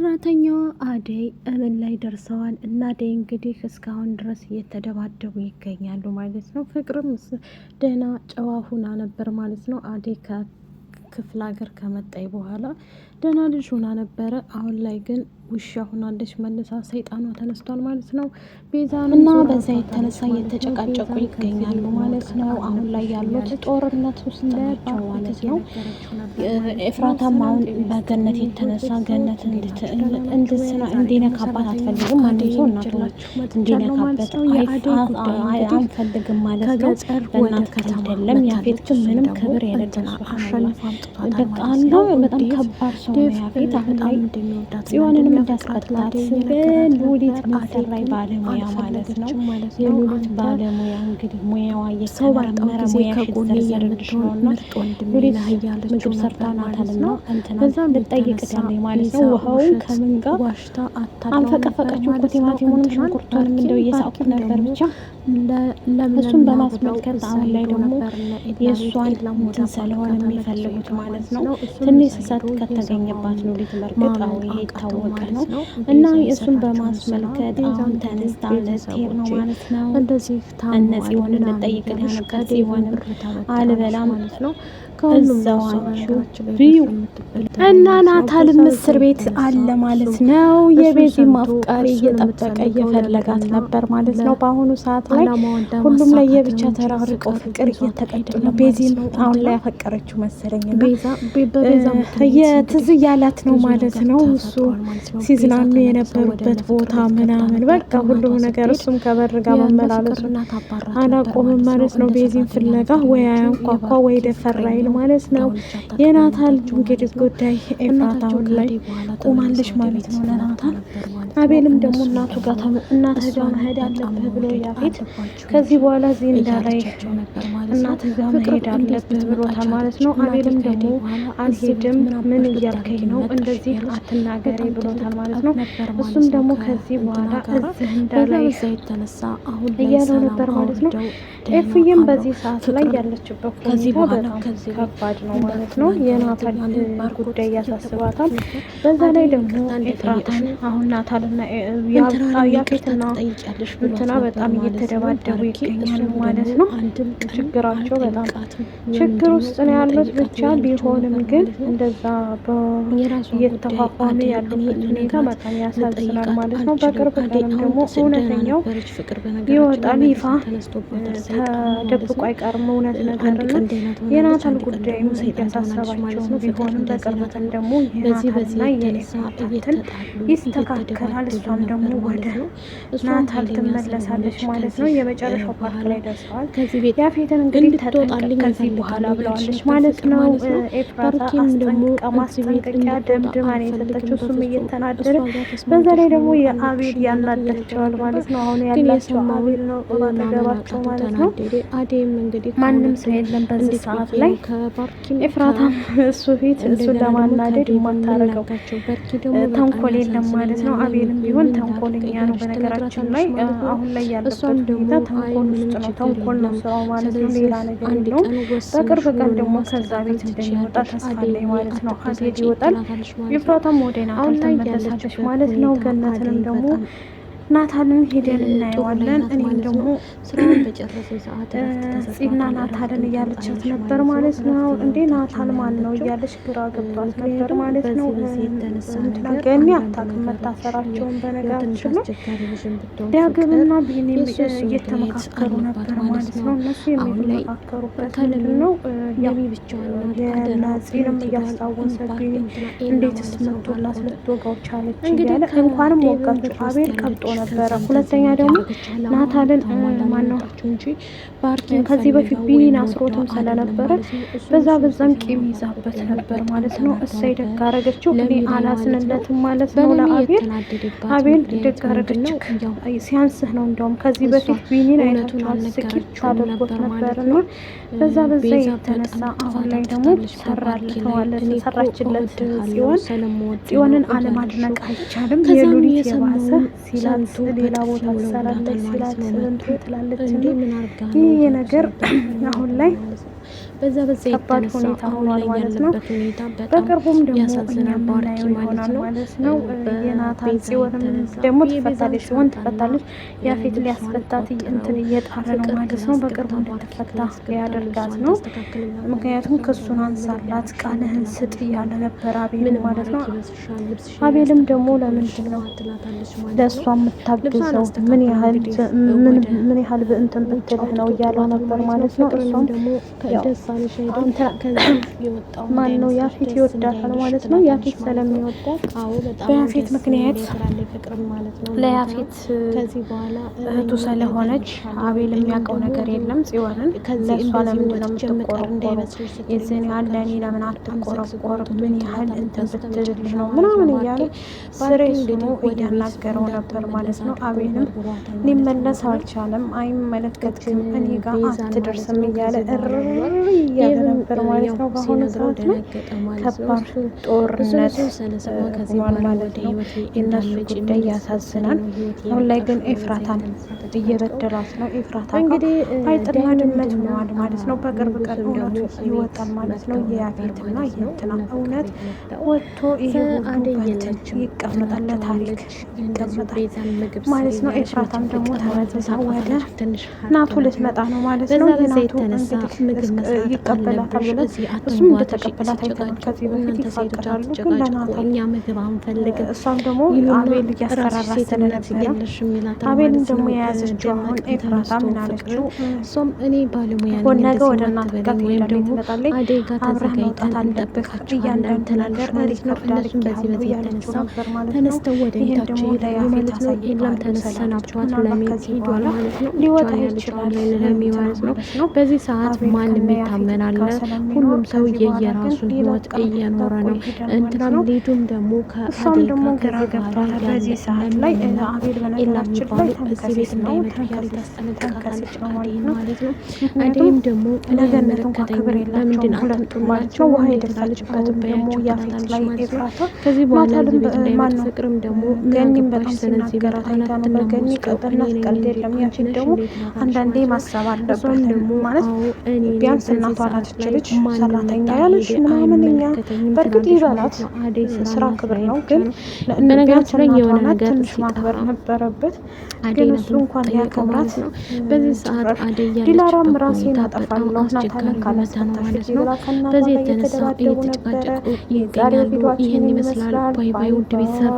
ሰራተኛዋ አደይ እምን ላይ ደርሰዋል እና አደይ እንግዲህ እስካሁን ድረስ እየተደባደቡ ይገኛሉ ማለት ነው። ፍቅርም ደህና ጨዋ ሁና ነበር ማለት ነው። አደይ ከክፍለ ሀገር ከመጣይ በኋላ ደህና ልጅ ሁና ነበረ። አሁን ላይ ግን ውሻ ሁናለች። መልሳ ሰይጣኗ ተነስቷል ማለት ነው። ቤዛና በዛ የተነሳ እየተጨቃጨቁ ይገኛሉ ማለት ነው። አሁን ላይ ያሉት ጦርነት ውስጥ ናቸው ማለት ነው። ኤፍራታም አሁን በገነት የተነሳ ገነት እንዲነካባት አትፈልግም። አንድ ሰው እናቱ እንዲነካበት አንፈልግም ማለት ነው። በእናት አይደለም ያፌት ግን ምንም ክብር የሌለው በጣም ከባድ ሰው ነው ያፌት። አሁን ላይ ጽዮንንም እንዳስቀጣት ሉሊት ማሰራይ ባለሙያ ማለት ነው። የሉሊት ባለሙያ እንግዲህ ሙያዋ እየተመረመረ ሙያ የምትሆን ሉሊት ምግብ ሰርታ ናታልና እንትና ልጠይቅታለች ማለት ነው። ውሃውን ከምን ጋር አንፈቀፈቀችው እኮ ቲማቲሙንም ሽንኩርቱንም እንደው እየሳቁት ነበር ብቻ እሱን በማስመልከት አሁን ላይ ደግሞ የእሷን እንትን ስለሆነ የሚፈልጉት ማለት ነው። ትንሽ ስህተት ከተገኘባት ሉሊት በርግጥ ይሄ የታወቀ ነው እና እሱን በማስመልከት አሁን ተነስታ ልትሄድ ነው ማለት ነው። እነዚህ ሆነ ልጠይቅ ያነቃት ሲሆንም አልበላም ነው እዛዋችሁ ብዩ እና ናታል ምስር ቤት አለ ማለት ነው። የቤዚ ማፍቃሪ እየጠበቀ እየፈለጋት ነበር ማለት ነው። በአሁኑ ሰዓት ላይ ሁሉም ላይ የብቻ ተራርቀው ፍቅር እየተቀጡ ነው። ቤዚም አሁን ላይ ያፈቀረችው መሰለኝ የትዝ እያላት ነው ማለት ነው። እሱ ሲዝናኑ የነበሩበት ቦታ ምናምን በቃ ሁሉም ነገር እሱም ከበር ጋር መመላለሱ አላቆምም ማለት ነው። ቤዚን ፍለጋ ወይ አንኳኳ ወይ ደፈራይል ማለት ነው። የናታል እንግዲህ ጉዳይ ኤፍራታ አሁን ላይ ቆማለች ማለት ነው ለናታል። አቤልም ደግሞ እናቱ ጋር መሄድ አለብህ ብሎ ያፌት ከዚህ በኋላ እዚህ እንዳላይ እናትህ ጋር መሄድ አለብህ ብሎታል ማለት ነው። አቤልም ደግሞ አልሄድም ምን እያልከኝ ነው እንደዚህ አትናገሪ ብሎታል ማለት ነው። እሱም ደግሞ ከዚህ በኋላ እዚህ እንዳላይ እያለው ነበር ማለት ነው። ኤፍዬም በዚህ ሰዓት ላይ ያለችበት ሁኔታ በጣም ከባድ ነው ማለት ነው። የናታል ጉዳይ ያሳስባታል። በዛ ላይ ደግሞ ኤፍራታን አሁን ናታልና ያፌትና እንትና በጣም እየተደባደቡ ይገኛሉ ማለት ነው። ችግራቸው በጣም ችግር ውስጥ ነው ያሉት። ብቻ ቢሆንም ግን እንደዛ እየተፋፋሉ ያሉበት ሁኔታ በጣም ያሳዝናል ማለት ነው። በቅርብ ቀንም ደግሞ እውነተኛው ይወጣል ይፋ ተደብቆ አይቀርም እውነት ነገር ነው። የናታል ጉዳይም እያሳሰባቸው ነው። ቢሆንም በቅርበትም ደግሞ የናታልና የኤፍራታን ይስተካከላል። እሷም ደግሞ ወደ ናታል ትመለሳለች ማለት ነው። የመጨረሻው ፓርት ላይ ደርሰዋል። ያፌትን እንግዲህ ተጠንቀቅ ከዚህ በኋላ ብለዋለች ማለት ነው። ኤፍራታ አስጠንቅቃ ማስጠንቀቂያ ደምድማን የሰጠችው እሱም እየተናደረ በዛ ላይ ደግሞ የአቤል ያናደቸዋል ማለት ነው። አሁን ያላቸው አቤል ነው ባጠገባቸው ማለት ነው። ማንም ሰው የለም በዚህ ሰዓት ላይ ኤፍራታም እሱ ፊት እሱን ለማናደድ የማታረገው ተንኮል የለም ማለት ነው። አቤልም ቢሆን ተንኮለኛ ነው በነገራችን ላይ አሁን ላይ ያለበት ሁኔታ ተንኮል ውስጥ ነው። ተንኮል ነው ስራው ማለት ነው። ሌላ ነገር የለውም። በቅርብ ቀን ደግሞ ከዛ ቤት እንደሚወጣ ተስፋ አለኝ ማለት ነው። አቤል ይወጣል። ኤፍራታም ወደ ናታል ተመለሳለች ማለት ነው። ገነትንም ደግሞ ናታልን ሄደን እናየዋለን። እኔም ደግሞ ስራውን በጨረሰ ሰዓት ጽና ናታልን እያለቻት ነበር ማለት ነው። እንዴ ናታል ማን ነው እያለች ግራ ገብቷት ነበር ማለት ነው። ገኒ አታውቅም መታሰራቸውን በነገራችን ነው። ዳግምና ቢኒም እየተመካከሩ ነበር ማለት ነው። እነሱ የሚመካከሩበት ነው የናጽንም እያስታወሰ ቢኒ እንዴትስ መቶላት ልትወጋው ቻለች እያለ እንኳንም ወጋችሁ አቤል ቀብጦ ነበረ። ሁለተኛ ደግሞ ናታልን ማነው ከዚህ በፊት ቢኒን አስሮትም ስለነበረ በዛም ቂም ይዛበት ነበር ማለት ነው። እሳይ ደግ አረገችው። እኔ አላዝንለትም ማለት ነው ለአቤል። አቤል ደግ አረገችው። ሲያንስህ ነው እንደውም ከዚህ በፊት ቢኒን አይነቷል ስኪት ታደርጎት ነበርና በዛ የተነሳ አሁን ላይ ደግሞ ሰራችለት ጽዮንን አለማድነቅ አይቻልም። የሉሊት የባሰ ሲላት ሌላ ቦታ ትሰራለች ሲላት ትላለች። ይህ ነገር አሁን ላይ ከባድ ሁኔታ ሆኗል ማለት ነው። በቅርቡም ደግሞ እኛ የምናየው ይሆናል ማለት ነው። የናታን ጽዮንም ደግሞ ትፈታለች፣ ጽዮን ትፈታለች። ያፌት ሊያስፈታት እንትን እየጣረ ነው ማለት ነው። በቅርቡ እንድትፈታ ያደርጋት ነው። ምክንያቱም ክሱን አንሳላት፣ ቃልህን ስጥ እያለ ነበር አቤል ማለት ነው። አቤልም ደግሞ ለምንድን ነው ለእሷ የምታግዘው? ምን ያህል እንትን ብትልህ ነው እያለው ነበር ማለት ነው። እሷም ማን ነው ያፌት ይወዳታል ማለት ነው። ያፌት ስለሚወዳት በያፌት ምክንያት ለያፌት እህቱ ስለሆነች አቤል የሚያውቀው ነገር የለም። ጽዮንን ለእሷ ለምንድን ነው የምትቆረቆረው? የዚህን ያህል ለእኔ ለምን አትቆረቆርም? ምን ያህል እንትን ብትልልህ ነው ምናምን እያለ ስሬስ ሆኖ እያናገረው ነበር ማለት ነው። አቤልም ሊመለስ አልቻለም። አይመለከትክም፣ እኔ ጋር አትደርስም እያለ እያለ ነበር ማለት ነው። በአሁኑ ሰዓት ላይ ከባድ ጦርነት ሆኗል ማለት ነው። የእነሱ ጉዳይ ያሳዝናል። አሁን ላይ ግን ኤፍራታን እየበደሏት ነው። ኤፍራታ እንግዲህ አይጥና ድመት ሆነዋል ማለት ነው። በቅርብ ቀን እውነቱ ይወጣል ማለት ነው። የያፌትና የእንትና እውነት ወጥቶ ይሄ ሁሉ በትን ይቀመጣል፣ ለታሪክ ይቀመጣል ማለት ነው። ኤፍራታም ደግሞ ተመልሳ ወደ ናቱ ልትመጣ ነው ማለት ነው። የናቱ እንግዲህ ይቀበላታል ብለን እሱም እንደተቀበላት አይተናል። ከዚህ በፊት ይፋቀራሉ፣ ግን ለናታን እሷም ደግሞ አቤል እያስፈራራ ስለነበረ አቤልን ደግሞ የያዘችው አሁን ኤፍራታ ምን አለችው? ነገ ወደ እናት ጋር ትመጣለች፣ አብረህ መውጣት አለብህ፣ እያንዳንዱ ነገር ሪከርድ አድርጌያለሁ እያለችው ነበር ማለት ነው። ይህን ደግሞ ለያፌት አሳይታለች። ምናልባት ከዚህ በኋላ ሊወጣ ይችላል ማለት ነው። በዚህ ሰዓት ማንም ይታመናል? ሁሉም ሰው የየራሱን ህይወት እየኖረ ነው። እንትናም ልጁም ደግሞ እሷም ደግሞ ግራ ገብቷታል። በዚህ ሰዓት ላይ አቤል በነገራችን ላይ ተንከሲስ ነው፣ ተንከሲስ ነው ማለት ነው። አደይም ደግሞ ለገነት እንኳ ክብር የላቸውም ሁለቱም ናቸው። ውሃ የደፋችበትም ደግሞ ያፌት ላይ ኤፍራታ ከዚህ በኋላ ማነው ፍቅርም ደግሞ ገኒም በጣም ሲናገራት አይታ ነው። በገኒ ቀበናት ቀልድ የለም። ያፌት ደግሞ አንዳንዴ ማሰብ አለበት ማለት ቢያንስ እናቷ ናት ልጅ ሰራተኛ ያለሽ ምናምን እኛ በእርግጥ ይበላት ስራ ክብር ነው፣ ግን በነገራችን ላይ የሆነ ነገር ትንሽ ማክበር ነበረበት። ግን እሱ እንኳን ያከብራት ነው። በዚህ ሰዓት አደይ ዲላራም ራሴን አጠፋለሁ ናታንን ካላስፈታሽ ብላ በዚህ የተነሳ እየተጨቃጨቁ ይገኛሉ። ይህን ይመስላል። ባይ ባይ ውድ ቤተሰብ።